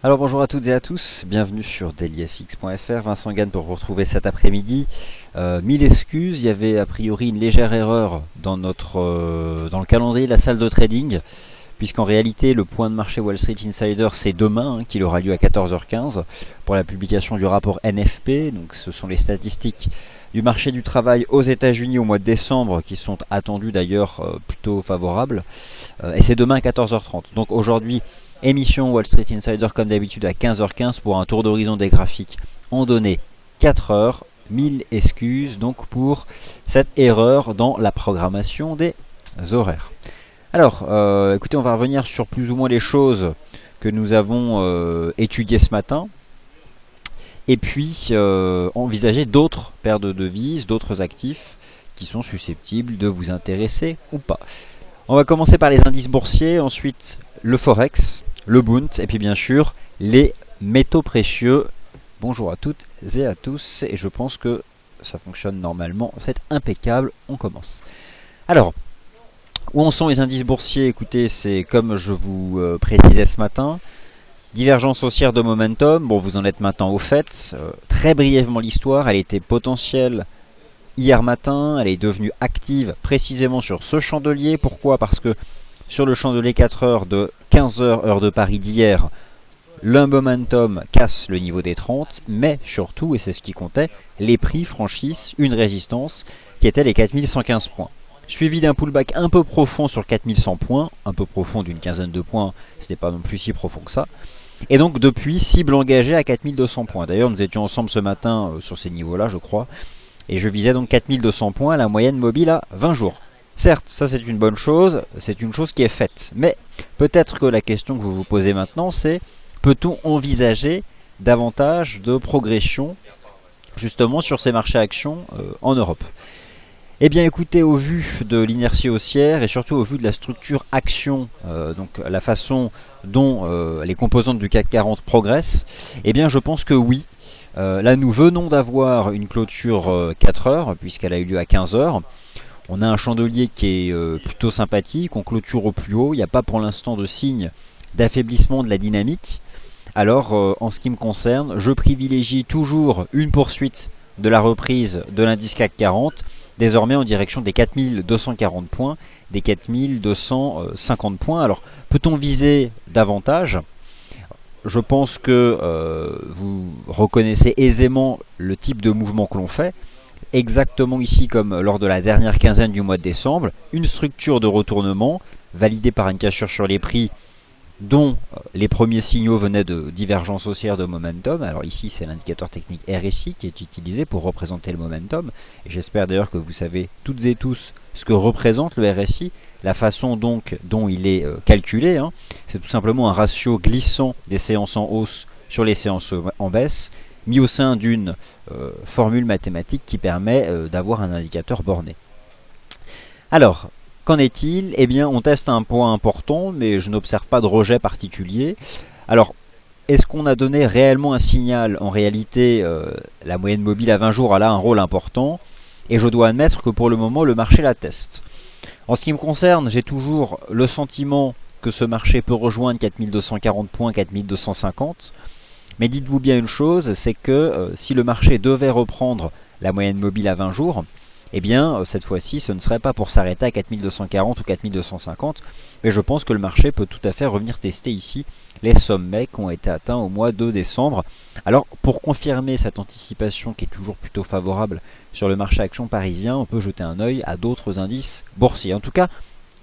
Alors bonjour à toutes et à tous, bienvenue sur dailyfx.fr, Vincent Gann pour vous retrouver cet après-midi. Mille excuses, il y avait a priori une légère erreur dans le calendrier de la salle de trading, puisqu'en réalité le point de marché Wall Street Insider c'est demain, qu'il aura lieu à 14h15 pour la publication du rapport NFP, donc ce sont les statistiques du marché du travail aux États-Unis au mois de décembre qui sont attendues d'ailleurs plutôt favorables, et c'est demain à 14h30. Donc aujourd'hui, émission Wall Street Insider comme d'habitude à 15h15 pour un tour d'horizon des graphiques en données 4 heures. 1000 excuses donc pour cette erreur dans la programmation des horaires. Alors, écoutez, on va revenir sur plus ou moins les choses que nous avons étudiées ce matin. Et puis, envisager d'autres paires de devises, d'autres actifs qui sont susceptibles de vous intéresser ou pas. On va commencer par les indices boursiers, ensuite le Forex, le Bund, et puis bien sûr les métaux précieux. Bonjour à toutes et à tous, et je pense que ça fonctionne normalement, c'est impeccable, on commence. Alors, où en sont les indices boursiers? Écoutez, c'est comme je vous précisais ce matin, divergence haussière de momentum, bon vous en êtes maintenant au fait, très brièvement l'histoire, elle était potentielle hier matin, elle est devenue active précisément sur ce chandelier. Pourquoi? Parce que sur le chandelier 4 heures de 15h heure de Paris d'hier, le momentum casse le niveau des 30, mais surtout, et c'est ce qui comptait, les prix franchissent une résistance qui était les 4115 points. Suivi d'un pullback un peu profond sur 4100 points, un peu profond d'une quinzaine de points, ce n'est pas non plus si profond que ça. Et donc depuis, cible engagée à 4200 points. D'ailleurs, nous étions ensemble ce matin sur ces niveaux-là, je crois. Et je visais donc 4200 points, la moyenne mobile à 20 jours. Certes, ça c'est une bonne chose, c'est une chose qui est faite. Mais peut-être que la question que vous vous posez maintenant, c'est peut-on envisager davantage de progression justement sur ces marchés actions en Europe? Eh bien écoutez, au vu de l'inertie haussière et surtout au vu de la structure action, donc la façon dont les composantes du CAC 40 progressent, eh bien je pense que oui. Là nous venons d'avoir une clôture 4 heures puisqu'elle a eu lieu à 15 heures. On a un chandelier qui est plutôt sympathique, on clôture au plus haut, il n'y a pas pour l'instant de signe d'affaiblissement de la dynamique. Alors en ce qui me concerne, je privilégie toujours une poursuite de la reprise de l'indice CAC 40, désormais en direction des 4240 points, des 4250 points. Alors peut-on viser davantage? Je pense que vous reconnaissez aisément le type de mouvement que l'on fait. Exactement ici comme lors de la dernière quinzaine du mois de décembre, une structure de retournement validée par une cassure sur les prix dont les premiers signaux venaient de divergence haussière de momentum. Alors ici c'est l'indicateur technique RSI qui est utilisé pour représenter le momentum, et j'espère d'ailleurs que vous savez toutes et tous ce que représente le RSI, la façon donc dont il est calculé, c'est tout simplement un ratio glissant des séances en hausse sur les séances en baisse, mis au sein d'une formule mathématique qui permet d'avoir un indicateur borné. Alors, qu'en est-il? Eh bien, on teste un point important, mais je n'observe pas de rejet particulier. Alors, est-ce qu'on a donné réellement un signal? En réalité, la moyenne mobile à 20 jours a là un rôle important, et je dois admettre que pour le moment, le marché la teste. En ce qui me concerne, j'ai toujours le sentiment que ce marché peut rejoindre 4240 points, 4250. Mais dites-vous bien une chose, c'est que si le marché devait reprendre la moyenne mobile à 20 jours, eh bien cette fois-ci ce ne serait pas pour s'arrêter à 4240 ou 4250, mais je pense que le marché peut tout à fait revenir tester ici les sommets qui ont été atteints au mois de décembre. Alors pour confirmer cette anticipation qui est toujours plutôt favorable sur le marché action parisien, on peut jeter un œil à d'autres indices boursiers. En tout cas,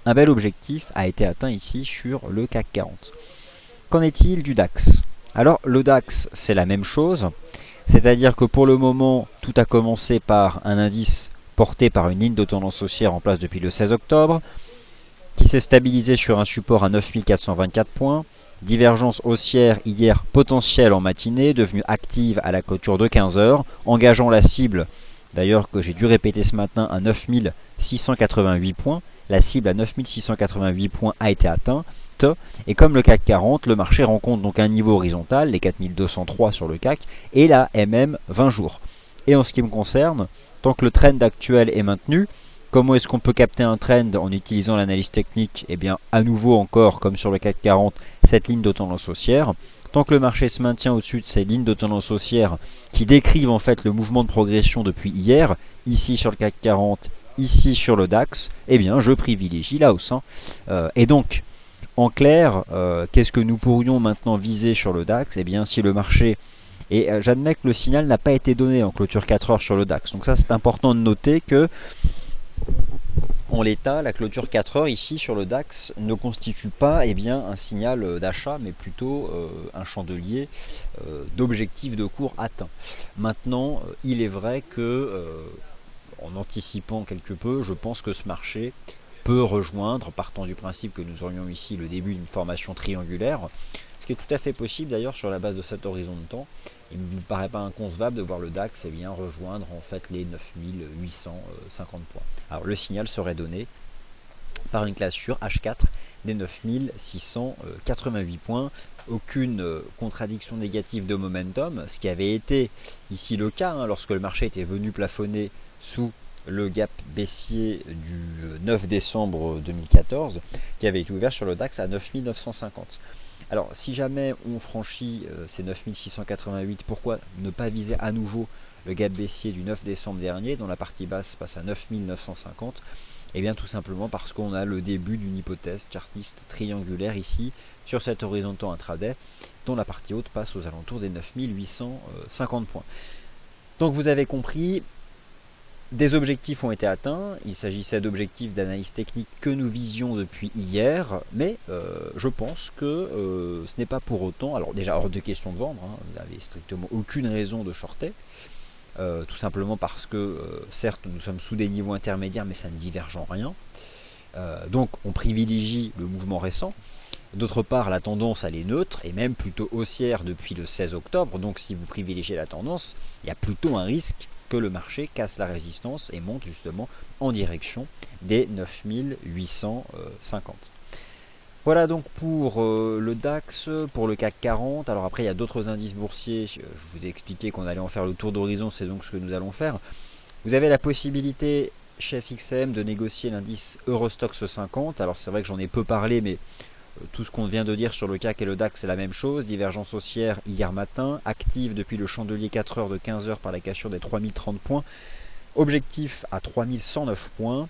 un bel objectif a été atteint ici sur le CAC 40. Qu'en est-il du DAX? Alors le DAX c'est la même chose, c'est-à-dire que pour le moment tout a commencé par un indice porté par une ligne de tendance haussière en place depuis le 16 octobre, qui s'est stabilisé sur un support à 9424 points, divergence haussière hier potentielle en matinée, devenue active à la clôture de 15 heures, engageant la cible, d'ailleurs que j'ai dû répéter ce matin, à 9688 points, la cible à 9688 points a été atteinte. Et comme le CAC 40, le marché rencontre donc un niveau horizontal, les 4203 sur le CAC, et la MM 20 jours. Et en ce qui me concerne, tant que le trend actuel est maintenu, comment est-ce qu'on peut capter un trend en utilisant l'analyse technique? Eh bien, à nouveau encore, comme sur le CAC 40, cette ligne de tendance haussière. Tant que le marché se maintient au-dessus de ces lignes de tendance haussière qui décrivent en fait le mouvement de progression depuis hier, ici sur le CAC 40, ici sur le DAX, eh bien je privilégie la hausse. Et donc, en clair, qu'est-ce que nous pourrions maintenant viser sur le DAX? Eh bien si le marché... Et j'admets que le signal n'a pas été donné en clôture 4 heures sur le DAX. Donc ça c'est important de noter que en l'état, la clôture 4 heures ici sur le DAX ne constitue pas un signal d'achat, mais plutôt un chandelier d'objectif de cours atteint. Maintenant, il est vrai que, en anticipant quelque peu, je pense que ce marché peut rejoindre, partant du principe que nous aurions ici le début d'une formation triangulaire, ce qui est tout à fait possible d'ailleurs sur la base de cet horizon de temps. Il ne me paraît pas inconcevable de voir le DAX rejoindre en fait les 9850 points. Alors le signal serait donné par une cassure H4 des 9688 points. Aucune contradiction négative de momentum, ce qui avait été ici le cas lorsque le marché était venu plafonner sous le gap baissier du 9 décembre 2014 qui avait été ouvert sur le DAX à 9950. Alors si jamais on franchit ces 9688, pourquoi ne pas viser à nouveau le gap baissier du 9 décembre dernier dont la partie basse passe à 9950? Eh bien tout simplement parce qu'on a le début d'une hypothèse chartiste triangulaire ici sur cet horizon de temps intraday dont la partie haute passe aux alentours des 9850 points. Donc vous avez compris, des objectifs ont été atteints, il s'agissait d'objectifs d'analyse technique que nous visions depuis hier, mais je pense que ce n'est pas pour autant, alors déjà hors de question de vendre, vous n'avez strictement aucune raison de shorter, tout simplement parce que certes nous sommes sous des niveaux intermédiaires mais ça ne diverge en rien, donc on privilégie le mouvement récent. D'autre part, la tendance elle est neutre et même plutôt haussière depuis le 16 octobre, donc si vous privilégiez la tendance, il y a plutôt un risque que le marché casse la résistance et monte justement en direction des 9850. Voilà donc pour le DAX, pour le CAC 40. Alors après il y a d'autres indices boursiers, je vous ai expliqué qu'on allait en faire le tour d'horizon, c'est donc ce que nous allons faire. Vous avez la possibilité chez FXM de négocier l'indice Eurostoxx 50, alors c'est vrai que j'en ai peu parlé mais tout ce qu'on vient de dire sur le CAC et le DAX c'est la même chose, divergence haussière hier matin, active depuis le chandelier 4 heures de 15 heures par la cassure des 3030 points, objectif à 3109 points,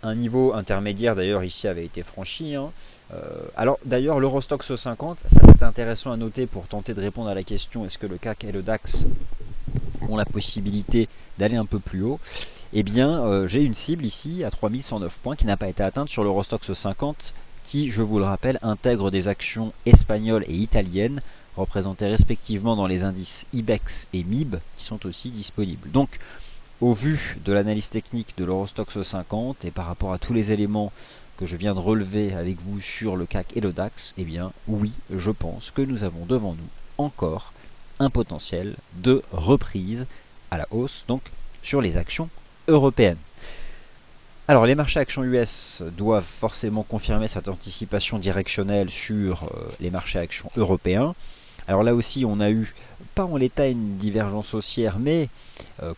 un niveau intermédiaire d'ailleurs ici avait été franchi. Alors d'ailleurs l'Eurostoxx 50, ça c'est intéressant à noter pour tenter de répondre à la question est-ce que le CAC et le DAX ont la possibilité d'aller un peu plus haut. Eh bien j'ai une cible ici à 3109 points qui n'a pas été atteinte sur l'Eurostoxx 50 qui, je vous le rappelle, intègre des actions espagnoles et italiennes représentées respectivement dans les indices IBEX et MIB qui sont aussi disponibles. Donc, au vu de l'analyse technique de l'Eurostoxx 50 et par rapport à tous les éléments que je viens de relever avec vous sur le CAC et le DAX, eh bien oui, je pense que nous avons devant nous encore un potentiel de reprise à la hausse, donc sur les actions européennes. Alors les marchés actions US doivent forcément confirmer cette anticipation directionnelle sur les marchés actions européens. Alors là aussi on a eu, pas en l'état une divergence haussière, mais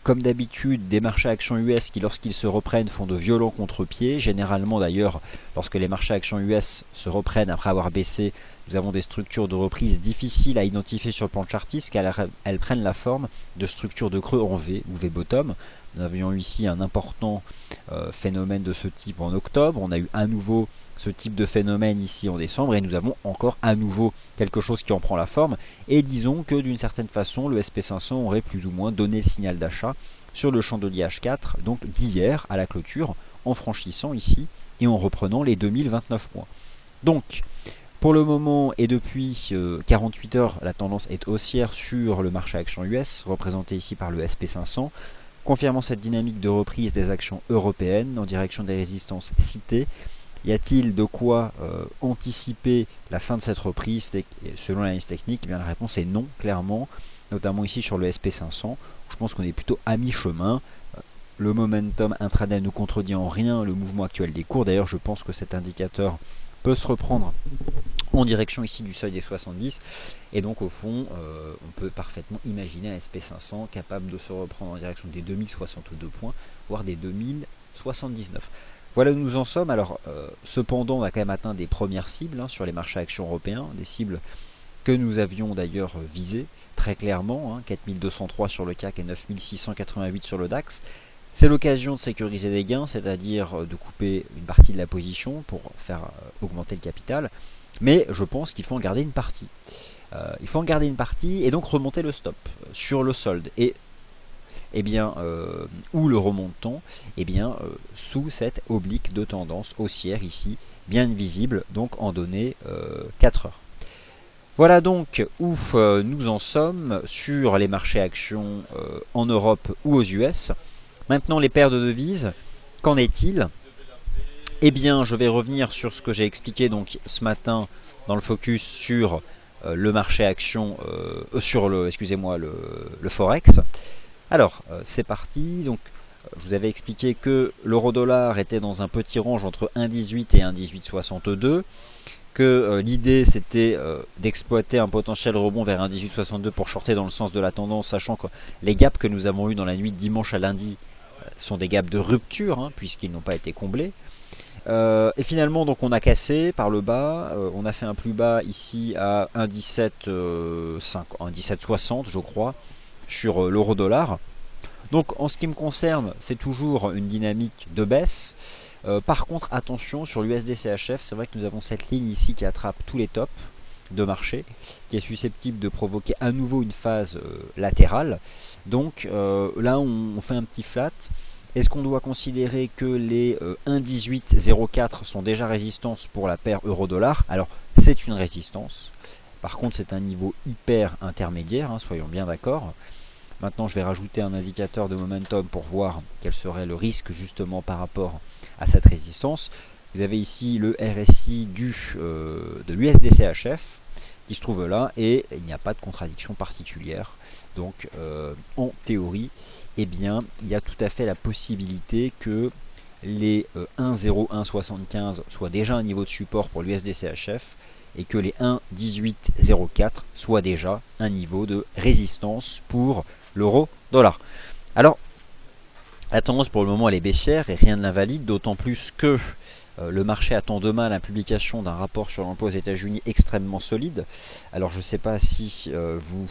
comme d'habitude des marchés actions US qui lorsqu'ils se reprennent font de violents contre-pieds. Généralement d'ailleurs lorsque les marchés actions US se reprennent après avoir baissé, nous avons des structures de reprise difficiles à identifier sur le plan chartiste car elles prennent la forme de structures de creux en V ou V-bottom. Nous avions eu ici un important phénomène de ce type en octobre, on a eu à nouveau ce type de phénomène ici en décembre et nous avons encore à nouveau quelque chose qui en prend la forme et disons que d'une certaine façon le SP500 aurait plus ou moins donné le signal d'achat sur le chandelier H4 donc d'hier à la clôture en franchissant ici et en reprenant les 2029 points. Donc pour le moment et depuis 48 heures la tendance est haussière sur le marché actions US représenté ici par le SP500, confirmant cette dynamique de reprise des actions européennes en direction des résistances citées. Y a-t-il de quoi anticiper la fin de cette reprise selon l'analyse technique? Eh bien, la réponse est non, clairement, notamment ici sur le SP500. Je pense qu'on est plutôt à mi-chemin. Le momentum intraday ne contredit en rien le mouvement actuel des cours. D'ailleurs, je pense que cet indicateur peut se reprendre en direction ici du seuil des 70 et donc au fond on peut parfaitement imaginer un SP500 capable de se reprendre en direction des 2062 points voire des 2079. Voilà où nous en sommes. Alors cependant on a quand même atteint des premières cibles sur les marchés actions européens, des cibles que nous avions d'ailleurs visé très clairement, hein, 4203 sur le CAC et 9688 sur le DAX. C'est l'occasion de sécuriser des gains, c'est-à-dire de couper une partie de la position pour faire augmenter le capital, mais je pense qu'il faut en garder une partie. Il faut en garder une partie et donc remonter le stop sur le solde. Et bien, où le remonte-t-on? Sous cette oblique de tendance haussière ici, bien visible, donc en données 4 heures. Voilà donc où nous en sommes sur les marchés actions en Europe ou aux US. Maintenant, les paires de devises, qu'en est-il? Eh bien, je vais revenir sur ce que j'ai expliqué donc ce matin dans le focus sur le marché action, sur le Forex. Alors, c'est parti. Donc, je vous avais expliqué que l'euro-dollar était dans un petit range entre 1,18 et 1,1862. Que l'idée c'était d'exploiter un potentiel rebond vers 1,1862 pour shorter dans le sens de la tendance, sachant que les gaps que nous avons eu dans la nuit de dimanche à lundi sont des gaps de rupture, hein, puisqu'ils n'ont pas été comblés. Et finalement, donc, on a cassé par le bas, on a fait un plus bas ici à 1,1760 je crois, sur l'euro-dollar. Donc en ce qui me concerne, c'est toujours une dynamique de baisse. Par contre, attention sur l'USD-CHF, c'est vrai que nous avons cette ligne ici qui attrape tous les tops de marché, qui est susceptible de provoquer à nouveau une phase latérale. Donc là, on fait un petit flat. Est-ce qu'on doit considérer que les 1,1804 sont déjà résistances pour la paire euro-dollar? Alors, c'est une résistance. Par contre, c'est un niveau hyper intermédiaire, hein, soyons bien d'accord. Maintenant, je vais rajouter un indicateur de momentum pour voir quel serait le risque justement par rapport à cette résistance. Vous avez ici le RSI de l'USD-CHF qui se trouve là et il n'y a pas de contradiction particulière. Donc, en théorie, eh bien, il y a tout à fait la possibilité que les 1,0175 soient déjà un niveau de support pour l'USD-CHF et que les 1,1804 soient déjà un niveau de résistance pour l'euro-dollar. Alors, la tendance pour le moment elle est baissière et rien ne l'invalide, d'autant plus que le marché attend demain la publication d'un rapport sur l'emploi aux États-Unis extrêmement solide. Alors je ne sais pas si vous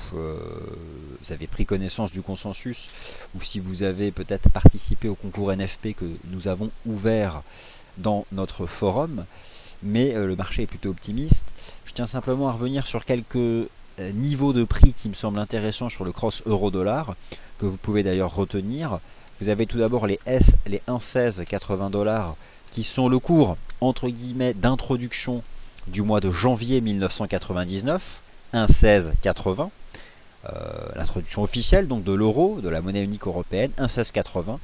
avez pris connaissance du consensus ou si vous avez peut-être participé au concours NFP que nous avons ouvert dans notre forum, mais le marché est plutôt optimiste. Je tiens simplement à revenir sur quelques niveaux de prix qui me semblent intéressants sur le cross euro-dollar, que vous pouvez d'ailleurs retenir. Vous avez tout d'abord les 1,1680 $, qui sont le cours entre guillemets d'introduction du mois de janvier 1999, 1,1680, l'introduction officielle donc de l'euro, de la monnaie unique européenne, 1,1680,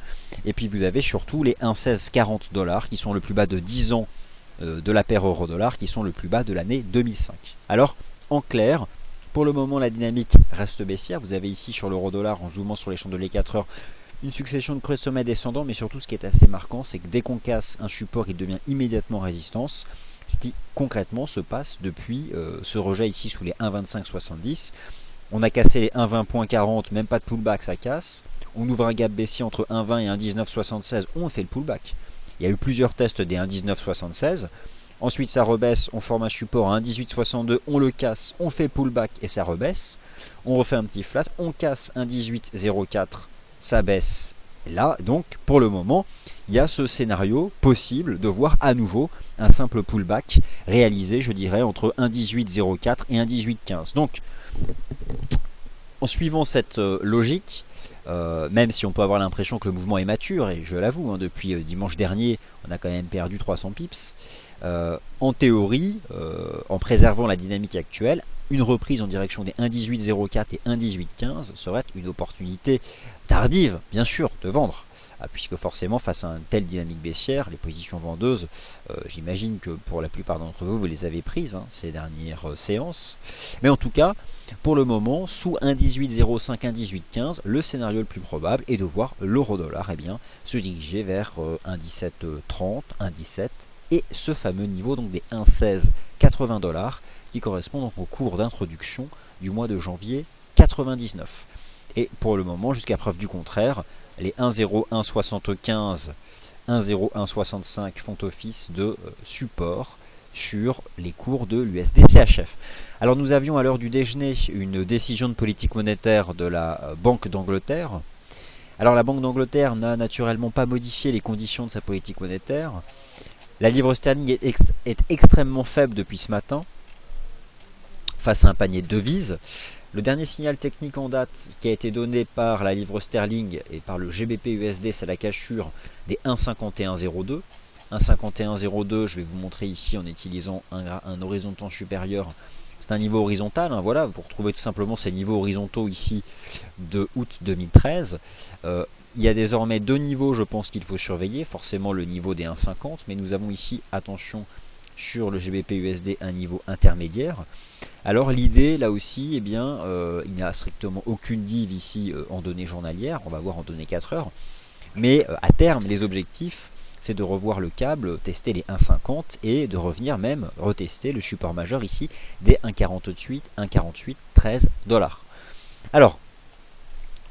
et puis vous avez surtout les 1,1640 $, qui sont le plus bas de 10 ans de la paire euro-dollar, qui sont le plus bas de l'année 2005. Alors, en clair, pour le moment, la dynamique reste baissière. Vous avez ici sur l'euro-dollar, en zoomant sur les chandeliers 4 heures, une succession de creux sommets descendants, mais surtout ce qui est assez marquant, c'est que dès qu'on casse un support, il devient immédiatement résistance, ce qui concrètement se passe depuis ce rejet ici sous les 1,2570. On a cassé les 1,20.40, même pas de pullback, ça casse. On ouvre un gap baissier entre 1,20 et 1,1976, on fait le pullback. Il y a eu plusieurs tests des 1,1976. Ensuite, ça rebaisse, on forme un support à 1,1862, on le casse, on fait pullback et ça rebaisse. On refait un petit flat, on casse 1,1804, ça baisse. Là, donc, pour le moment, il y a ce scénario possible de voir à nouveau un simple pullback réalisé, je dirais, entre 1,1804 et 1,1815. Donc, en suivant cette logique, même si on peut avoir l'impression que le mouvement est mature, et je l'avoue, hein, depuis dimanche dernier, on a quand même perdu 300 pips, en théorie, en préservant la dynamique actuelle, une reprise en direction des 1,1804 et 1,1815 serait une opportunité tardive, bien sûr, de vendre. Puisque forcément, face à une telle dynamique baissière, les positions vendeuses, j'imagine que pour la plupart d'entre vous, vous les avez prises ces dernières séances. Mais en tout cas, pour le moment, sous 1,1805, 1,1815, le scénario le plus probable est de voir l'euro-dollar se diriger vers 1,1730, 1,17 et ce fameux niveau donc des 1,1680 $ qui correspond donc au cours d'introduction du mois de janvier 99. Et pour le moment, jusqu'à preuve du contraire, les 1,0175, 1,0165 font office de support sur les cours de l'USD-CHF. Alors nous avions à l'heure du déjeuner une décision de politique monétaire de la Banque d'Angleterre. Alors la Banque d'Angleterre n'a naturellement pas modifié les conditions de sa politique monétaire. La livre sterling est extrêmement faible depuis ce matin, face à un panier de devises. Le dernier signal technique en date qui a été donné par la livre sterling et par le GBP-USD, c'est la cassure des 1,5102. 1,5102, je vais vous montrer ici en utilisant un horizon de temps supérieur. C'est un niveau horizontal, hein, voilà, vous retrouvez tout simplement ces niveaux horizontaux ici de août 2013. Il y a désormais deux niveaux, je pense qu'il faut surveiller, forcément le niveau des 1,50, mais nous avons ici, attention, sur le GBP-USD, un niveau intermédiaire. Alors l'idée, là aussi, eh bien, il n'y a strictement aucune div ici en données journalières, on va voir en données 4 heures, mais à terme, les objectifs, c'est de revoir le câble, tester les 1,50 et de revenir même retester le support majeur ici des 1,48, 13 $. Alors,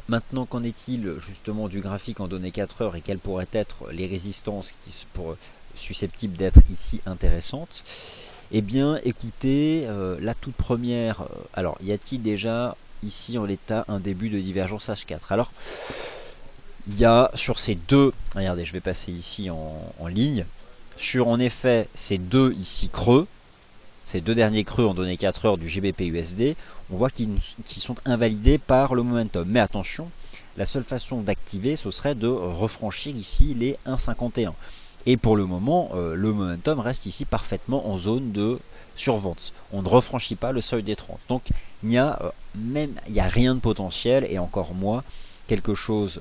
maintenant, qu'en est-il justement du graphique en données 4 heures et quelles pourraient être les résistances qui susceptibles d'être ici intéressantes? Eh bien, écoutez, la toute première, alors, y a-t-il déjà ici en l'état un début de divergence H4? Alors, il y a sur ces deux, regardez, je vais passer ici en ligne, sur en effet ces deux ici creux, ces deux derniers creux en données 4 heures du GBP-USD, on voit qu'ils sont invalidés par le momentum. Mais attention, la seule façon d'activer, ce serait de refranchir ici les 1,51. Et pour le moment, le momentum reste ici parfaitement en zone de survente. On ne refranchit pas le seuil des 30. Donc il n'y a rien de potentiel et encore moins quelque chose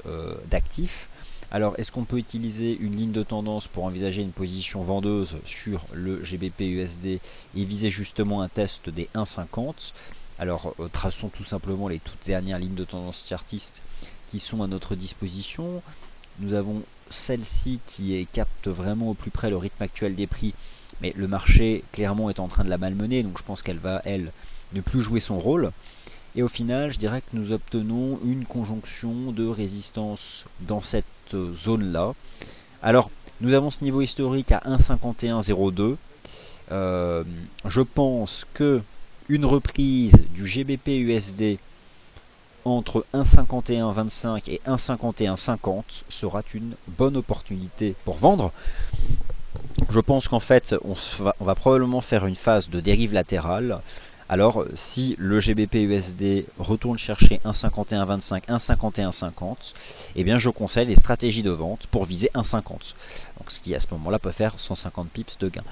d'actif. Alors est-ce qu'on peut utiliser une ligne de tendance pour envisager une position vendeuse sur le GBP-USD et viser justement un test des 1,50? Alors traçons tout simplement les toutes dernières lignes de tendance chartiste qui sont à notre disposition. Nous avons celle-ci qui capte vraiment au plus près le rythme actuel des prix, mais le marché clairement est en train de la malmener, donc je pense qu'elle va, elle, ne plus jouer son rôle. Et au final, je dirais que nous obtenons une conjonction de résistance dans cette zone-là. Alors, nous avons ce niveau historique à 1,5102. Je pense que une reprise du GBP-USD entre 1,5125 et 1,5150 sera une bonne opportunité pour vendre. Je pense qu'en fait, on va probablement faire une phase de dérive latérale. Alors, si le GBP-USD retourne chercher 1,5125, 1,5150, eh bien je conseille des stratégies de vente pour viser 1,50. Donc, ce qui à ce moment-là peut faire 150 pips de gain.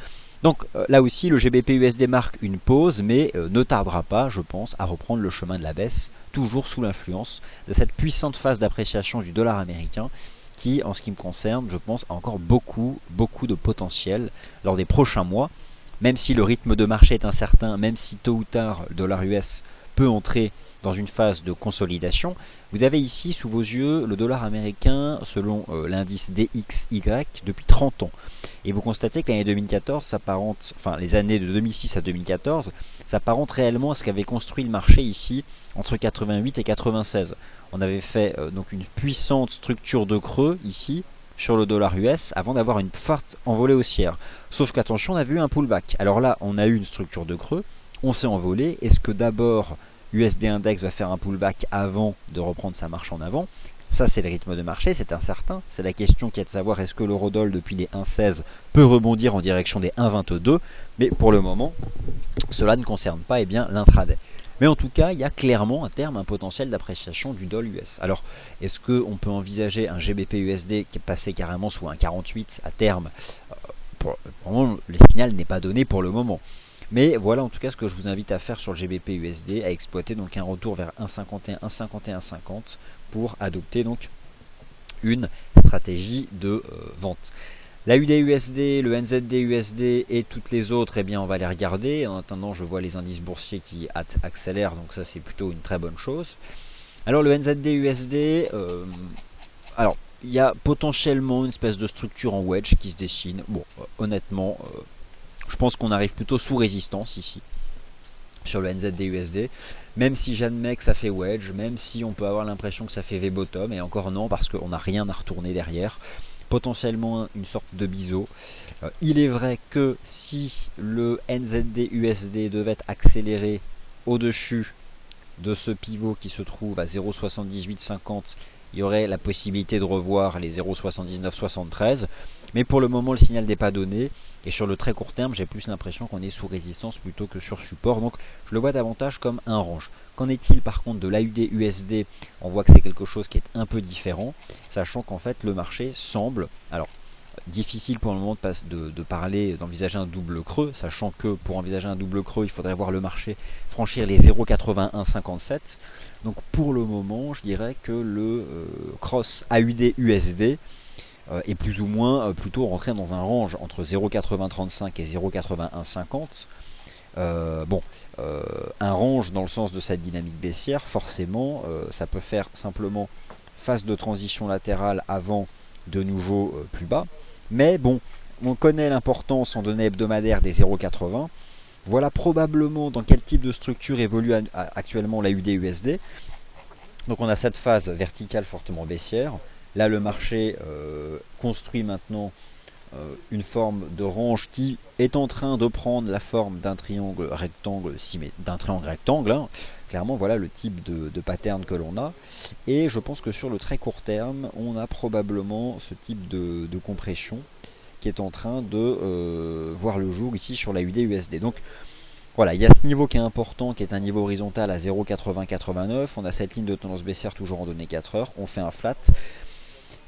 Donc là aussi, le GBP-USD marque une pause, mais ne tardera pas, je pense, à reprendre le chemin de la baisse, toujours sous l'influence de cette puissante phase d'appréciation du dollar américain, qui, en ce qui me concerne, je pense, a encore beaucoup de potentiel lors des prochains mois. Même si le rythme de marché est incertain, même si tôt ou tard le dollar US peut entrer dans une phase de consolidation, vous avez ici sous vos yeux le dollar américain selon l'indice DXY depuis 30 ans. Et vous constatez que l'année 2014 s'apparente, enfin les années de 2006 à 2014, s'apparente réellement à ce qu'avait construit le marché ici entre 88 et 96. On avait fait donc une puissante structure de creux ici sur le dollar US avant d'avoir une forte envolée haussière. Sauf qu'attention, on a vu un pullback. Alors là, on a eu une structure de creux, on s'est envolé. Est-ce que d'abord USD Index va faire un pullback avant de reprendre sa marche en avant? Ça, c'est le rythme de marché, c'est incertain. C'est la question qui est de savoir est-ce que l'eurodoll depuis les 1,16 peut rebondir en direction des 1,22. Mais pour le moment, cela ne concerne pas l'intraday. Mais en tout cas, il y a clairement à terme un potentiel d'appréciation du doll US. Alors, est-ce qu'on peut envisager un GBP-USD qui est passé carrément sous un 48 à terme? Pour le moment, le signal n'est pas donné pour le moment. Mais voilà en tout cas ce que je vous invite à faire sur le GBP-USD, à exploiter donc un retour vers 1,51, 1,5150 pour adopter donc une stratégie de vente. La UD-USD, le NZD-USD et toutes les autres, eh bien on va les regarder. En attendant, je vois les indices boursiers qui accélèrent, donc ça c'est plutôt une très bonne chose. Alors le NZD-USD, alors il y a potentiellement une espèce de structure en wedge qui se dessine. Bon, honnêtement, je pense qu'on arrive plutôt sous résistance ici, sur le NZD-USD. Même si j'admets que ça fait wedge, même si on peut avoir l'impression que ça fait V-bottom, et encore non, parce qu'on n'a rien à retourner derrière. potentiellement une sorte de biseau. Il est vrai que si le NZD USD devait accélérer au-dessus de ce pivot qui se trouve à 0,7850, il y aurait la possibilité de revoir les 0,7973. Mais pour le moment, le signal n'est pas donné. Et sur le très court terme, j'ai plus l'impression qu'on est sous résistance plutôt que sur support. Donc je le vois davantage comme un range. Qu'en est-il par contre de l'AUD USD? On voit que c'est quelque chose qui est un peu différent, sachant qu'en fait le marché semble... Alors, difficile pour le moment de parler, d'envisager un double creux, sachant que pour envisager un double creux, il faudrait voir le marché franchir les 0,8157. Donc pour le moment, je dirais que le cross AUD USD est plus ou moins plutôt rentré dans un range entre 0,8035 et 0,8150. Un range dans le sens de cette dynamique baissière, forcément, ça peut faire simplement phase de transition latérale avant de nouveau plus bas. Mais bon, on connaît l'importance en données hebdomadaires des 0,80. Voilà probablement dans quel type de structure évolue actuellement la UD-USD. Donc on a cette phase verticale fortement baissière. Là le marché construit maintenant une forme de range qui est en train de prendre la forme d'un triangle rectangle, hein. Clairement voilà le type de pattern que l'on a, et je pense que sur le très court terme on a probablement ce type de compression qui est en train de voir le jour ici sur la UD-USD. Donc voilà, il y a ce niveau qui est important, qui est un niveau horizontal à 0,8089. On a cette ligne de tendance baissière toujours en données 4 heures, on fait un flat.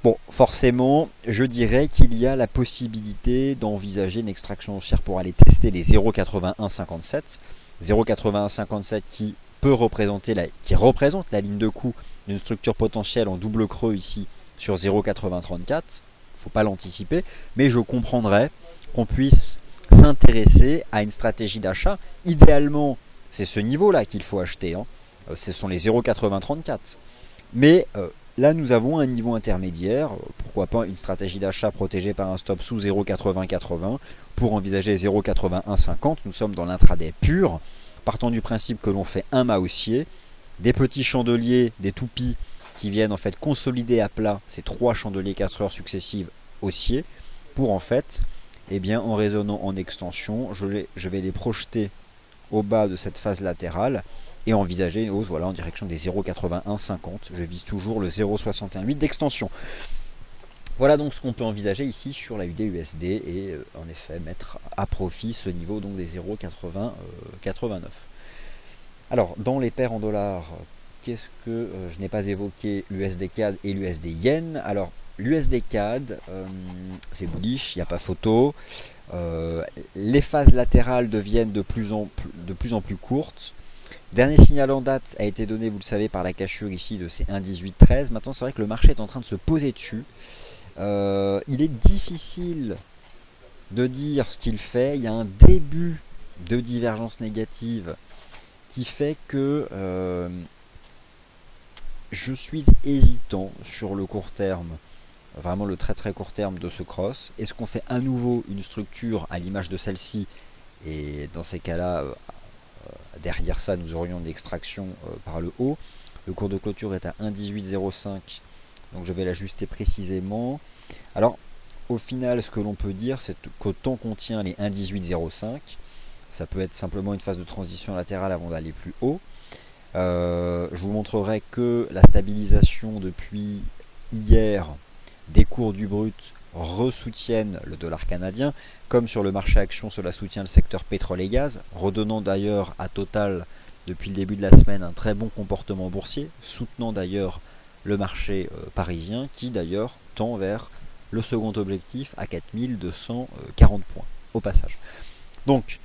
Bon, forcément, je dirais qu'il y a la possibilité d'envisager une extraction haussière pour aller tester les 0,8157. 0,8157 qui représente la ligne de coup d'une structure potentielle en double creux ici sur 0,8034. Faut pas l'anticiper, mais je comprendrais qu'on puisse s'intéresser à une stratégie d'achat. Idéalement, c'est ce niveau-là qu'il faut acheter, hein. Ce sont les 0,8034. Mais là, nous avons un niveau intermédiaire. Pourquoi pas une stratégie d'achat protégée par un stop sous 0,8080 pour envisager 0,8150. Nous sommes dans l'intraday pur, partant du principe que l'on fait un mât haussier, des petits chandeliers, des toupies qui viennent en fait consolider à plat ces 3 chandeliers 4 heures successives haussiers pour en fait, eh bien, en résonnant en extension, je vais les projeter au bas de cette phase latérale et envisager une hausse voilà, en direction des 0,8150. Je vise toujours le 0,618 d'extension. Voilà donc ce qu'on peut envisager ici sur la UD-USD et en effet mettre à profit ce niveau donc des 0,8089. Alors dans les paires en dollars, qu'est-ce que je n'ai pas évoqué? L'USD CAD et l'USD Yen. Alors l'USD CAD, c'est bullish, il n'y a pas photo. Les phases latérales deviennent de plus en plus courtes. Dernier signal en date a été donné, vous le savez, par la cachure ici de ces 1,1813. Maintenant, c'est vrai que le marché est en train de se poser dessus. Il est difficile de dire ce qu'il fait. Il y a un début de divergence négative qui fait que je suis hésitant sur le court terme, vraiment le très très court terme de ce cross. Est-ce qu'on fait à nouveau une structure à l'image de celle-ci? Et dans ces cas-là, derrière ça, nous aurions une extraction par le haut. Le cours de clôture est à 1,1805, donc je vais l'ajuster précisément. Alors, au final, ce que l'on peut dire, c'est qu'au temps qu'on tient les 1,1805, ça peut être simplement une phase de transition latérale avant d'aller plus haut. Je vous montrerai que la stabilisation depuis hier des cours du brut ressoutiennent le dollar canadien, comme sur le marché action cela soutient le secteur pétrole et gaz, redonnant d'ailleurs à Total depuis le début de la semaine un très bon comportement boursier, soutenant d'ailleurs le marché parisien qui d'ailleurs tend vers le second objectif à 4240 points au passage. Donc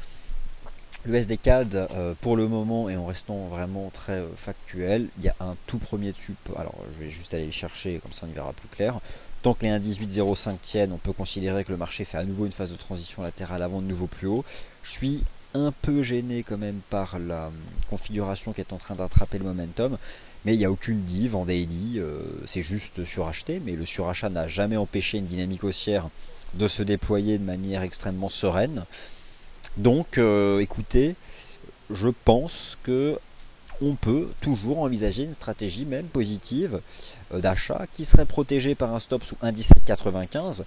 l'USD CAD pour le moment, et en restant vraiment très factuel, il y a un tout premier sup, alors je vais juste aller le chercher, comme ça on y verra plus clair. Tant que les 1,1805 tiennent, on peut considérer que le marché fait à nouveau une phase de transition latérale avant de nouveau plus haut. Je suis un peu gêné quand même par la configuration qui est en train d'attraper le momentum, mais il n'y a aucune div en daily, c'est juste suracheté, mais le surachat n'a jamais empêché une dynamique haussière de se déployer de manière extrêmement sereine. Donc écoutez, je pense que on peut toujours envisager une stratégie même positive d'achat qui serait protégée par un stop sous 1,1795.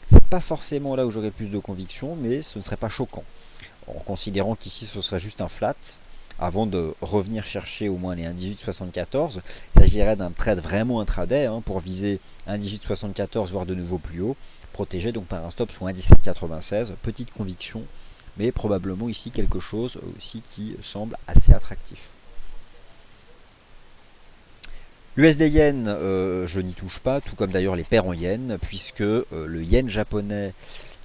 C'est pas forcément là où j'aurais plus de conviction, mais ce ne serait pas choquant. En considérant qu'ici ce serait juste un flat, avant de revenir chercher au moins les 1,1874, il s'agirait d'un trade vraiment intraday pour viser 1,1874 voire de nouveau plus haut, protégé donc par un stop sous 1,1796. Petite conviction, mais probablement ici quelque chose aussi qui semble assez attractif. L'USD yen, je n'y touche pas, tout comme d'ailleurs les paires en yen, puisque le yen japonais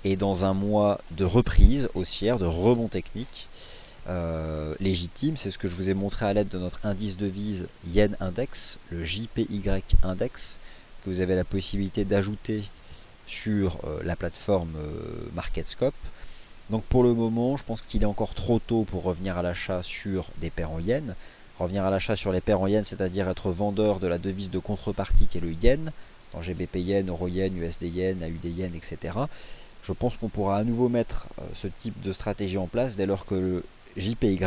est dans un mois de reprise haussière, de rebond technique légitime. C'est ce que je vous ai montré à l'aide de notre indice devise yen index, le JPY index, que vous avez la possibilité d'ajouter sur la plateforme MarketScope. Donc pour le moment, je pense qu'il est encore trop tôt pour revenir à l'achat sur des paires en yen. Revenir à l'achat sur les paires en yen, c'est-à-dire être vendeur de la devise de contrepartie qui est le yen, dans GBP yen, euro yen, USD yen, AUD yen, etc. Je pense qu'on pourra à nouveau mettre ce type de stratégie en place dès lors que le JPY,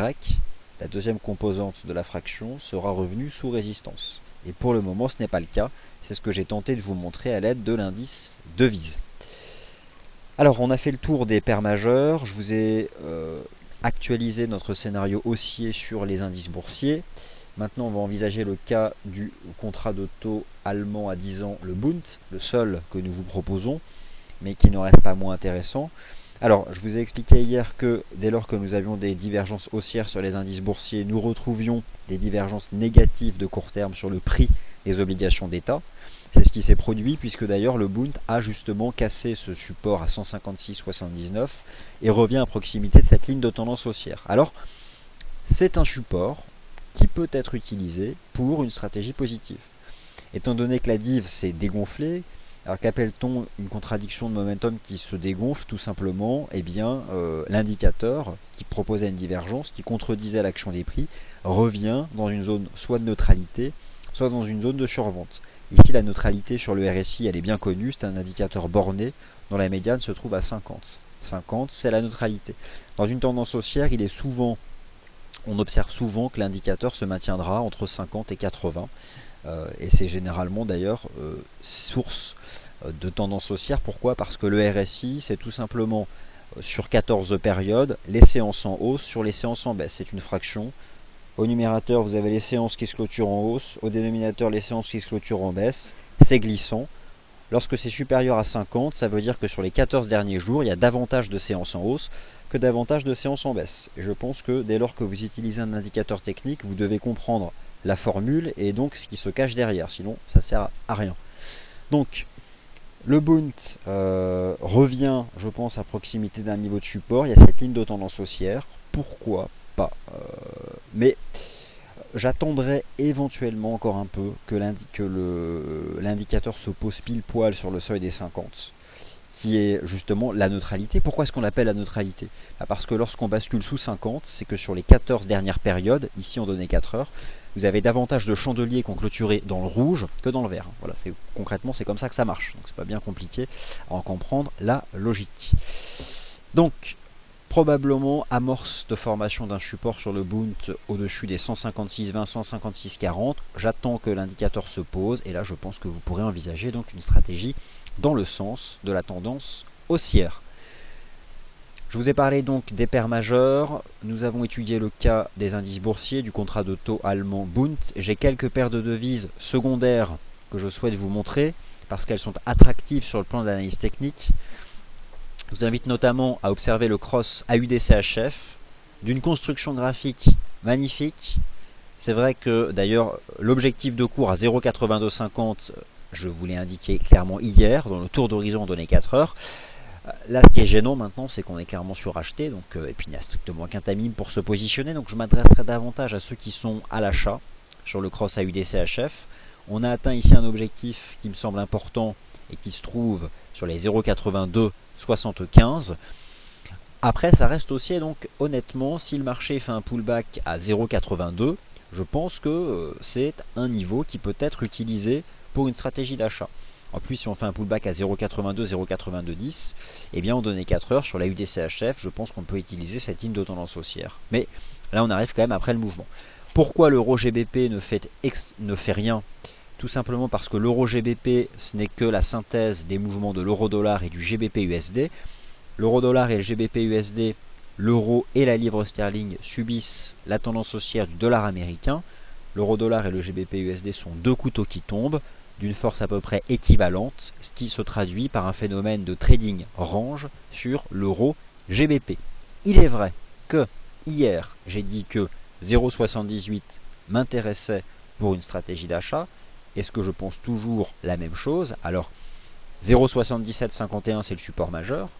la deuxième composante de la fraction, sera revenu sous résistance. Et pour le moment, ce n'est pas le cas. C'est ce que j'ai tenté de vous montrer à l'aide de l'indice devise. Alors, on a fait le tour des paires majeures. Je vous ai actualisé notre scénario haussier sur les indices boursiers. Maintenant, on va envisager le cas du contrat de taux allemand à 10 ans, le Bund, le seul que nous vous proposons, mais qui n'en reste pas moins intéressant. Alors, je vous ai expliqué hier que dès lors que nous avions des divergences haussières sur les indices boursiers, nous retrouvions des divergences négatives de court terme sur le prix des obligations d'État. C'est ce qui s'est produit puisque d'ailleurs le Bund a justement cassé ce support à 156,79 et revient à proximité de cette ligne de tendance haussière. Alors, c'est un support qui peut être utilisé pour une stratégie positive. Étant donné que la div s'est dégonflée, alors qu'appelle-t-on une contradiction de momentum qui se dégonfle? Tout simplement, eh bien, l'indicateur qui proposait une divergence, qui contredisait l'action des prix, revient dans une zone soit de neutralité, soit dans une zone de survente. Ici, la neutralité sur le RSI, elle est bien connue, c'est un indicateur borné dont la médiane se trouve à 50. 50, c'est la neutralité. Dans une tendance haussière, on observe souvent que l'indicateur se maintiendra entre 50 et 80. Et c'est généralement d'ailleurs source de tendance haussière. Pourquoi? Parce que le RSI, c'est tout simplement sur 14 périodes, les séances en hausse sur les séances en baisse. C'est une fraction. Au numérateur, vous avez les séances qui se clôturent en hausse. Au dénominateur, les séances qui se clôturent en baisse. C'est glissant. Lorsque c'est supérieur à 50, ça veut dire que sur les 14 derniers jours, il y a davantage de séances en hausse que davantage de séances en baisse. Et je pense que dès lors que vous utilisez un indicateur technique, vous devez comprendre la formule et donc ce qui se cache derrière. Sinon, ça sert à rien. Donc, le Bund revient, je pense, à proximité d'un niveau de support. Il y a cette ligne de tendance haussière. Pourquoi pas mais j'attendrai éventuellement encore un peu que l'indicateur se pose pile poil sur le seuil des 50, qui est justement la neutralité. Pourquoi est-ce qu'on l'appelle la neutralité? Parce que lorsqu'on bascule sous 50, c'est que sur les 14 dernières périodes, ici on donnait 4 heures, vous avez davantage de chandeliers qui ont clôturé dans le rouge que dans le vert. Voilà, concrètement c'est comme ça que ça marche. Donc c'est pas bien compliqué à en comprendre la logique. Donc, probablement amorce de formation d'un support sur le Bund au-dessus des 156,20, 156,40. J'attends que l'indicateur se pose et là je pense que vous pourrez envisager donc une stratégie dans le sens de la tendance haussière. Je vous ai parlé donc des paires majeures. Nous avons étudié le cas des indices boursiers, du contrat de taux allemand Bund. J'ai quelques paires de devises secondaires que je souhaite vous montrer parce qu'elles sont attractives sur le plan de l'analyse technique. Je vous invite notamment à observer le cross AUD-CHF d'une construction graphique magnifique. C'est vrai que d'ailleurs l'objectif de cours à 0,8250, je vous l'ai indiqué clairement hier dans le tour d'horizon donné 4 heures. Là, ce qui est gênant maintenant, c'est qu'on est clairement suracheté, donc, et puis il n'y a strictement qu'un timing pour se positionner. Donc je m'adresserai davantage à ceux qui sont à l'achat sur le cross AUD-CHF. On a atteint ici un objectif qui me semble important et qui se trouve sur les 0,8275. Après, ça reste haussier, donc honnêtement, si le marché fait un pullback à 0,82, je pense que c'est un niveau qui peut être utilisé pour une stratégie d'achat. En plus, si on fait un pullback à 0,82, 0,8210, eh bien, en données 4 heures sur la UDCHF, je pense qu'on peut utiliser cette ligne de tendance haussière. Mais là, on arrive quand même après le mouvement. Pourquoi l'euro GBP ne fait rien? Tout simplement parce que l'euro GBP, ce n'est que la synthèse des mouvements de l'euro dollar et du GBP USD. L'euro dollar et le GBP USD, l'euro et la livre sterling subissent la tendance haussière du dollar américain. L'euro dollar et le GBP USD sont deux couteaux qui tombent d'une force à peu près équivalente, ce qui se traduit par un phénomène de trading range sur l'euro GBP. Il est vrai que hier, j'ai dit que 0,78 m'intéressait pour une stratégie d'achat. Est-ce que je pense toujours la même chose? Alors, 0,7751 c'est le support majeur.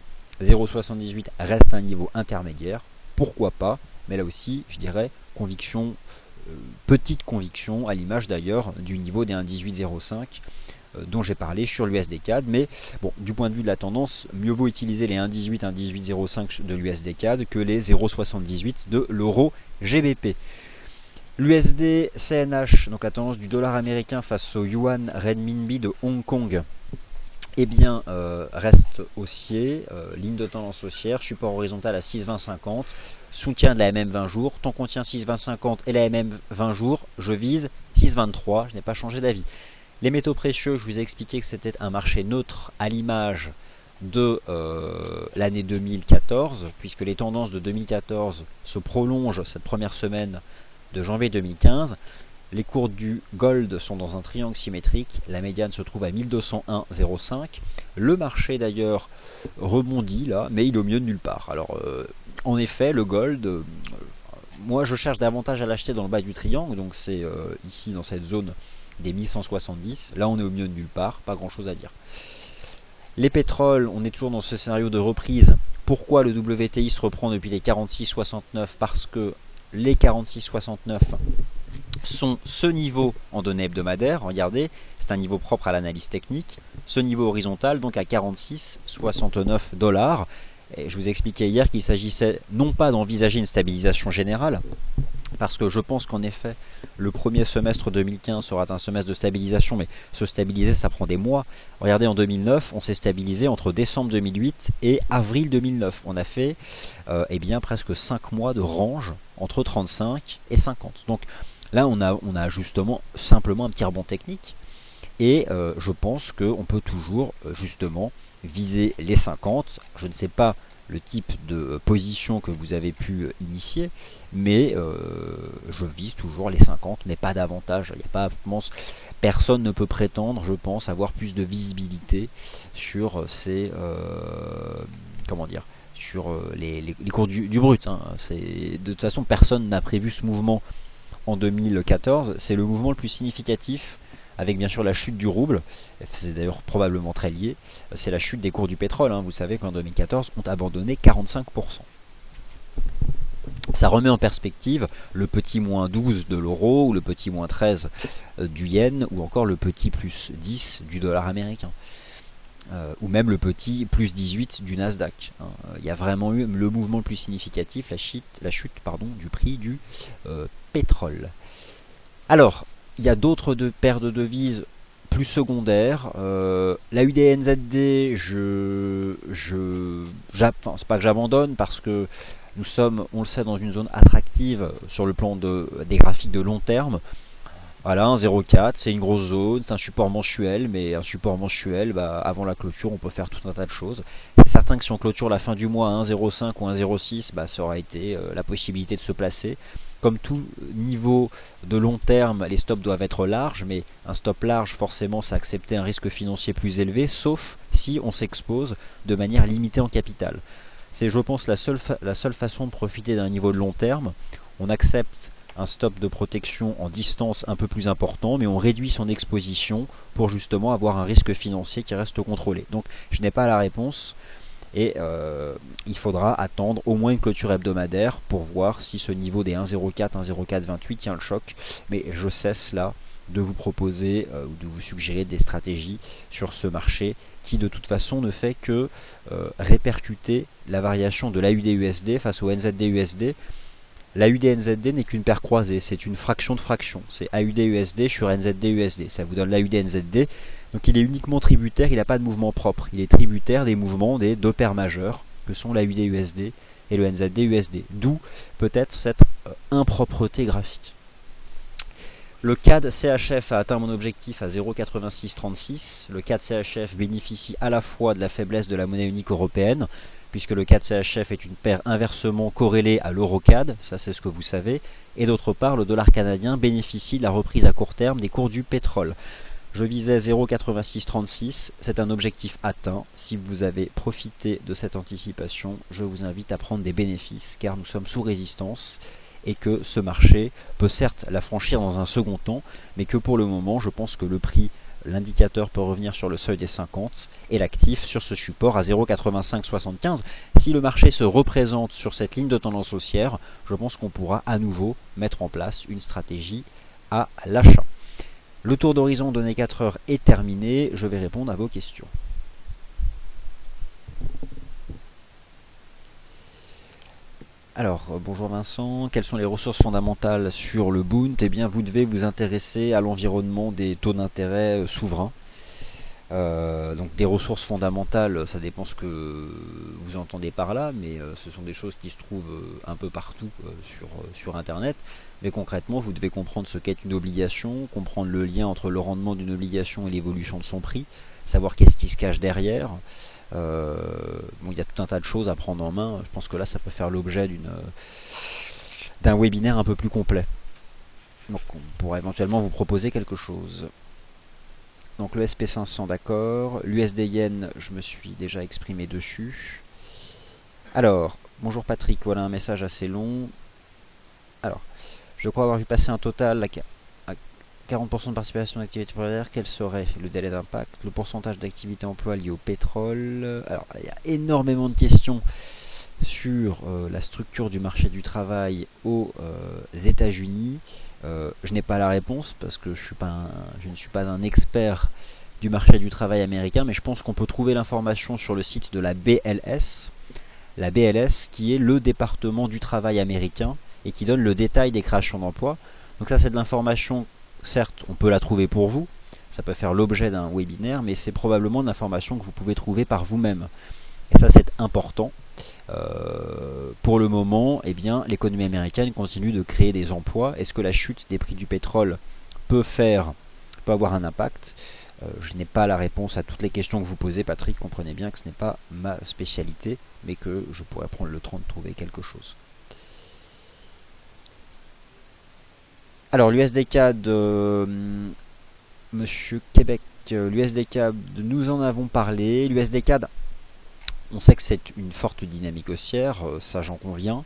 0,78 reste un niveau intermédiaire. Pourquoi pas? Mais là aussi, je dirais conviction, petite conviction, à l'image d'ailleurs du niveau des 1,1805 dont j'ai parlé sur l'USD CAD. Mais bon, du point de vue de la tendance, mieux vaut utiliser les 1,18, 1,1805 de l'USD CAD que les 0,78 de l'euro GBP. L'USD CNH, donc la tendance du dollar américain face au yuan renminbi de Hong Kong, eh bien, reste haussier, ligne de tendance haussière, support horizontal à 6,2050, soutien de la MM 20 jours. Tant qu'on tient 6,2050 et la MM 20 jours, je vise 6,23, je n'ai pas changé d'avis. Les métaux précieux, je vous ai expliqué que c'était un marché neutre à l'image de l'année 2014, puisque les tendances de 2014 se prolongent cette première semaine de janvier 2015. Les cours du gold sont dans un triangle symétrique, la médiane se trouve à 1201,05. Le marché d'ailleurs rebondit là, mais il est au milieu de nulle part. Alors en effet, le gold, moi je cherche davantage à l'acheter dans le bas du triangle, donc c'est ici dans cette zone des 1170. Là on est au milieu de nulle part, pas grand chose à dire. Les pétroles, on est toujours dans ce scénario de reprise. Pourquoi le WTI se reprend depuis les 46,69? Parce que les 46,69 sont ce niveau en données hebdomadaires. Regardez, c'est un niveau propre à l'analyse technique. Ce niveau horizontal, donc à 46,69 $. Et je vous ai expliqué hier qu'il s'agissait non pas d'envisager une stabilisation générale, parce que je pense qu'en effet, le premier semestre 2015 sera un semestre de stabilisation, mais se stabiliser, ça prend des mois. Regardez, en 2009, on s'est stabilisé entre décembre 2008 et avril 2009. On a fait eh bien, presque 5 mois de range entre 35 et 50. Donc là, on a justement simplement un petit rebond technique. Et je pense qu'on peut toujours justement viser les 50. Je ne sais pas le type de position que vous avez pu initier, mais je vise toujours les 50, mais pas davantage. Il n'y a pas, personne ne peut prétendre, je pense, avoir plus de visibilité sur ces comment dire, sur les cours du brut. Hein. De toute façon, personne n'a prévu ce mouvement en 2014. C'est le mouvement le plus significatif, avec bien sûr la chute du rouble, c'est d'ailleurs probablement très lié, c'est la chute des cours du pétrole. Hein. Vous savez qu'en 2014, ont abandonné 45%. Ça remet en perspective le petit moins 12 de l'euro, ou le petit moins 13 du yen, ou encore le petit plus 10 du dollar américain. Ou même le petit plus 18 du Nasdaq. Hein. Il y a vraiment eu le mouvement le plus significatif, la chute du prix du pétrole. Alors, il y a d'autres paires de devises plus secondaires. La UDNZD, c'est pas que j'abandonne, parce que nous sommes, on le sait, dans une zone attractive sur le plan des graphiques de long terme. Voilà, 1,04, c'est une grosse zone, c'est un support mensuel, mais un support mensuel, avant la clôture, on peut faire tout un tas de choses. C'est certain que si on clôture la fin du mois à 1,05 ou 1,06, ça aura été la possibilité de se placer. Comme tout niveau de long terme, les stops doivent être larges, mais un stop large, forcément, c'est accepter un risque financier plus élevé, sauf si on s'expose de manière limitée en capital. C'est, je pense, la seule façon de profiter d'un niveau de long terme. On accepte un stop de protection en distance un peu plus important, mais on réduit son exposition pour justement avoir un risque financier qui reste contrôlé. Donc je n'ai pas la réponse, et il faudra attendre au moins une clôture hebdomadaire pour voir si ce niveau des 1,04, 1,0428 tient le choc. Mais je cesse là de vous proposer ou de vous suggérer des stratégies sur ce marché qui de toute façon ne fait que répercuter la variation de l'AUD-USD face au NZD-USD. L'AUD-NZD n'est qu'une paire croisée, c'est une fraction de fraction. C'est AUD-USD sur NZD-USD. Ça vous donne l'AUD-NZD. Donc il est uniquement tributaire, il n'a pas de mouvement propre. Il est tributaire des mouvements des deux paires majeures, que sont l'AUD-USD et le NZD-USD. D'où peut-être cette impropreté graphique. Le CAD CHF a atteint mon objectif à 0,8636. Le CAD CHF bénéficie à la fois de la faiblesse de la monnaie unique européenne, puisque le CAD CHF est une paire inversement corrélée à l'euro CAD, ça c'est ce que vous savez, et d'autre part le dollar canadien bénéficie de la reprise à court terme des cours du pétrole. Je visais 0,8636, c'est un objectif atteint. Si vous avez profité de cette anticipation, je vous invite à prendre des bénéfices car nous sommes sous résistance et que ce marché peut certes la franchir dans un second temps, mais que pour le moment, je pense que le prix, l'indicateur peut revenir sur le seuil des 50 et l'actif sur ce support à 0,8575. Si le marché se représente sur cette ligne de tendance haussière, je pense qu'on pourra à nouveau mettre en place une stratégie à l'achat. Le tour d'horizon donné 4 heures est terminé, je vais répondre à vos questions. Alors, bonjour Vincent, quelles sont les ressources fondamentales sur le Bund? Eh bien, vous devez vous intéresser à l'environnement des taux d'intérêt souverains. Donc des ressources fondamentales, ça dépend ce que vous entendez par là, mais ce sont des choses qui se trouvent un peu partout sur Internet. Mais concrètement, vous devez comprendre ce qu'est une obligation, comprendre le lien entre le rendement d'une obligation et l'évolution de son prix, savoir qu'est-ce qui se cache derrière. Bon, il y a tout un tas de choses à prendre en main. Je pense que là, ça peut faire l'objet d'un webinaire un peu plus complet. Donc on pourra éventuellement vous proposer quelque chose. Donc le SP500, d'accord. L'USD Yen, je me suis déjà exprimé dessus. Alors, bonjour Patrick, voilà un message assez long. Alors, je crois avoir vu passer un total à 40% de participation d'activité pétrolière. Quel serait le délai d'impact? Le pourcentage d'activité emploi lié au pétrole? Alors, il y a énormément de questions sur la structure du marché du travail aux États-Unis. Je n'ai pas la réponse parce que je ne suis pas un expert du marché du travail américain, mais je pense qu'on peut trouver l'information sur le site de la BLS. La BLS qui est le département du travail américain et qui donne le détail des créations d'emplois. Donc ça c'est de l'information, certes on peut la trouver pour vous, ça peut faire l'objet d'un webinaire, mais c'est probablement de l'information que vous pouvez trouver par vous-même. Et ça c'est important. Pour le moment, eh bien, l'économie américaine continue de créer des emplois. Est-ce que la chute des prix du pétrole peut avoir un impact? Je n'ai pas la réponse à toutes les questions que vous posez, Patrick. Comprenez bien que ce n'est pas ma spécialité, mais que je pourrais prendre le temps de trouver quelque chose. Alors, l'USD-CAD, Monsieur Québec, l'USD-CAD, nous en avons parlé. L'USD-CAD, on sait que c'est une forte dynamique haussière, ça j'en conviens.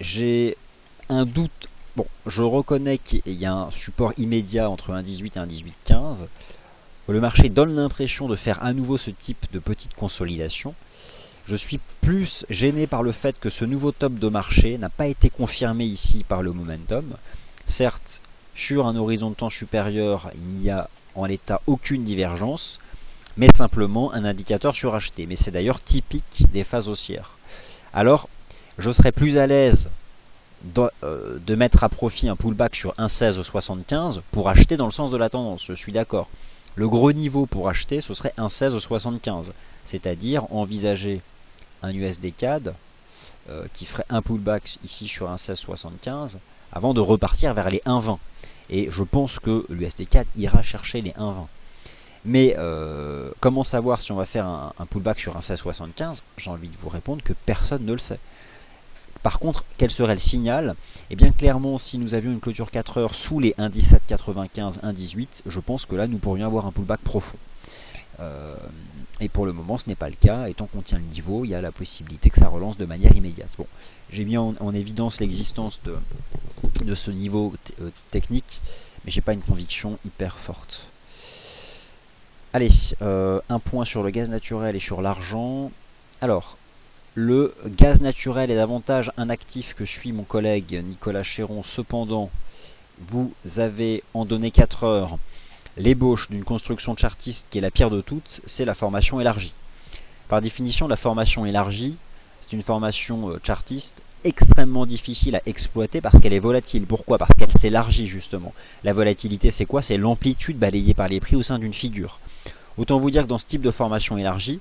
J'ai un doute. Bon, je reconnais qu'il y a un support immédiat entre 1,18 et 1,1815. Le marché donne l'impression de faire à nouveau ce type de petite consolidation. Je suis plus gêné par le fait que ce nouveau top de marché n'a pas été confirmé ici par le momentum. Certes, sur un horizon de temps supérieur, il n'y a en l'état aucune divergence, mais simplement un indicateur suracheté. Mais c'est d'ailleurs typique des phases haussières. Alors, je serais plus à l'aise de mettre à profit un pullback sur 1,1675 pour acheter dans le sens de la tendance, je suis d'accord. Le gros niveau pour acheter, ce serait 1,1675, c'est-à-dire envisager un USD CAD qui ferait un pullback ici sur 1,1675 avant de repartir vers les 1,20. Et je pense que l'USD CAD ira chercher les 1,20. Mais comment savoir si on va faire un pullback sur un 16,75? J'ai envie de vous répondre que personne ne le sait. Par contre, quel serait le signal? Eh bien clairement, si nous avions une clôture 4 heures sous les 1,1795, 1,18, je pense que là nous pourrions avoir un pullback profond. Et pour le moment ce n'est pas le cas, et tant qu'on tient le niveau, il y a la possibilité que ça relance de manière immédiate. Bon, j'ai mis en évidence l'existence de ce niveau technique, mais j'ai pas une conviction hyper forte. Allez, un point sur le gaz naturel et sur l'argent. Alors, le gaz naturel est davantage un actif que suit mon collègue Nicolas Chéron. Cependant, vous avez en donné 4 heures l'ébauche d'une construction chartiste qui est la pire de toutes, c'est la formation élargie. Par définition, la formation élargie, c'est une formation chartiste extrêmement difficile à exploiter parce qu'elle est volatile. Pourquoi? Parce qu'elle s'élargit justement. La volatilité, c'est quoi? C'est l'amplitude balayée par les prix au sein d'une figure. Autant vous dire que dans ce type de formation élargie,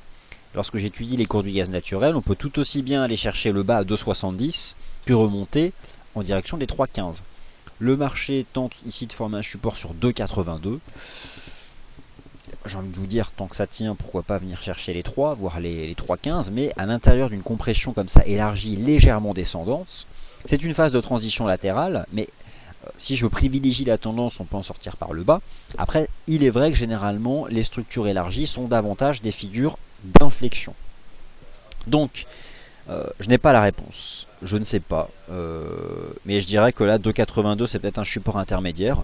lorsque j'étudie les cours du gaz naturel, on peut tout aussi bien aller chercher le bas à 2,70 que remonter en direction des 3,15. Le marché tente ici de former un support sur 2,82. J'ai envie de vous dire, tant que ça tient, pourquoi pas venir chercher les 3, voire les 3,15, mais à l'intérieur d'une compression comme ça élargie, légèrement descendante, c'est une phase de transition latérale, mais si je privilégie la tendance, on peut en sortir par le bas. Après, il est vrai que généralement, les structures élargies sont davantage des figures d'inflexion. Donc, je n'ai pas la réponse, je ne sais pas, mais je dirais que là, 2,82, c'est peut-être un support intermédiaire.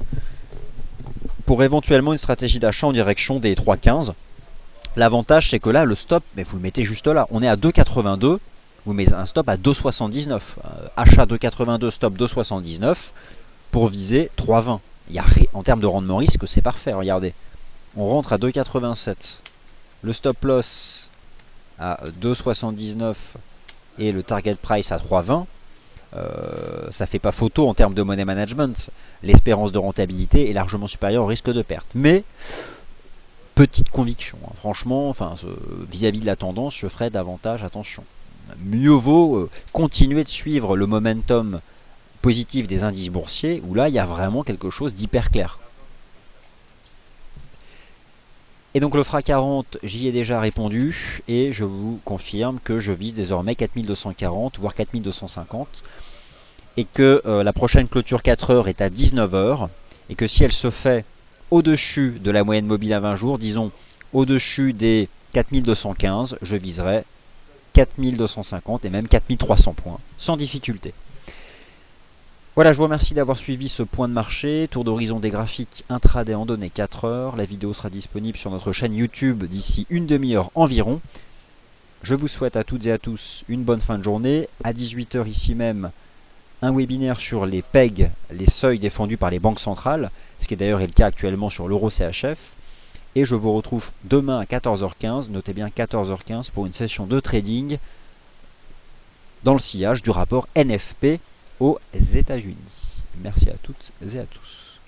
Pour éventuellement une stratégie d'achat en direction des 3,15. L'avantage c'est que là le stop, mais vous le mettez juste là. On est à 2,82, vous mettez un stop à 2,79. Achat 2,82, stop 2,79 pour viser 3,20. En termes de rendement risque, c'est parfait, regardez. On rentre à 2,87. Le stop loss à 2,79 et le target price à 3,20. Ça fait pas photo en termes de money management. L'espérance de rentabilité est largement supérieure au risque de perte. Mais petite conviction, hein. Franchement, vis-à-vis de la tendance, je ferai davantage attention. Mieux vaut continuer de suivre le momentum positif des indices boursiers, où là il y a vraiment quelque chose d'hyper clair. Et donc le FRA 40, j'y ai déjà répondu, et je vous confirme que je vise désormais 4240, voire 4250, et que la prochaine clôture 4 heures est à 19 heures, et que si elle se fait au-dessus de la moyenne mobile à 20 jours, disons au-dessus des 4215, je viserai 4250 et même 4300 points, sans difficulté. Voilà, je vous remercie d'avoir suivi ce point de marché, tour d'horizon des graphiques intraday en données 4 heures. La vidéo sera disponible sur notre chaîne YouTube d'ici une demi-heure environ. Je vous souhaite à toutes et à tous une bonne fin de journée. À 18 heures ici même, un webinaire sur les PEG, les seuils défendus par les banques centrales, ce qui est d'ailleurs le cas actuellement sur l'euro CHF. Et je vous retrouve demain à 14h15, notez bien 14h15 pour une session de trading dans le sillage du rapport NFP aux États-Unis. Merci à toutes et à tous.